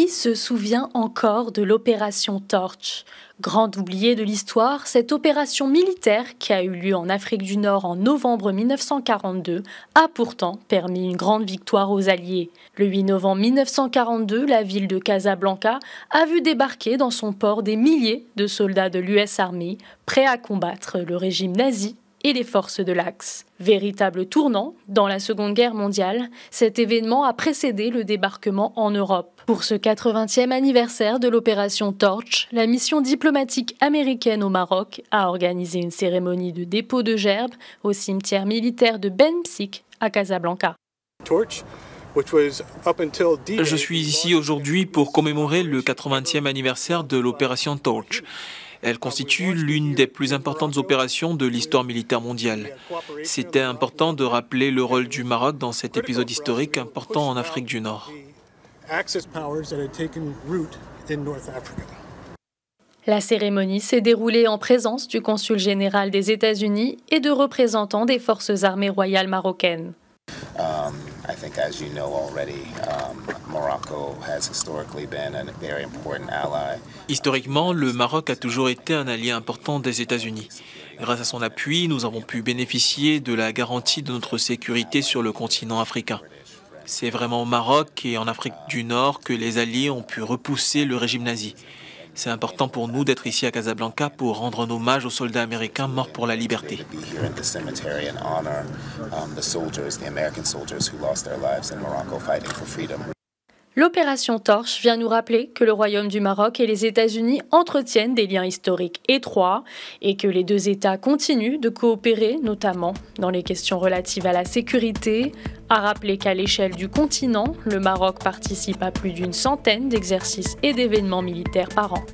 Qui se souvient encore de l'opération Torch? Grande oubliée de l'histoire, cette opération militaire qui a eu lieu en Afrique du Nord en novembre 1942 a pourtant permis une grande victoire aux Alliés. Le 8 novembre 1942, la ville de Casablanca a vu débarquer dans son port des milliers de soldats de l'US Army prêts à combattre le régime nazi et les forces de l'Axe. Véritable tournant dans la Seconde Guerre mondiale, cet événement a précédé le débarquement en Europe. Pour ce 80e anniversaire de l'opération Torch, la mission diplomatique américaine au Maroc a organisé une cérémonie de dépôt de gerbes au cimetière militaire de Ben Msik à Casablanca. Je suis ici aujourd'hui pour commémorer le 80e anniversaire de l'opération Torch. Elle constitue l'une des plus importantes opérations de l'histoire militaire mondiale. C'était important de rappeler le rôle du Maroc dans cet épisode historique important en Afrique du Nord. La cérémonie s'est déroulée en présence du consul général des États-Unis et de représentants des forces armées royales marocaines. Historiquement, le Maroc a toujours été un allié important des États-Unis. Grâce à son appui, nous avons pu bénéficier de la garantie de notre sécurité sur le continent africain. C'est vraiment au Maroc et en Afrique du Nord que les Alliés ont pu repousser le régime nazi. C'est important pour nous d'être ici à Casablanca pour rendre un hommage aux soldats américains morts pour la liberté. L'opération Torch vient nous rappeler que le Royaume du Maroc et les États-Unis entretiennent des liens historiques étroits et que les deux États continuent de coopérer, notamment dans les questions relatives à la sécurité. À rappeler qu'à l'échelle du continent, le Maroc participe à plus d'une centaine d'exercices et d'événements militaires par an.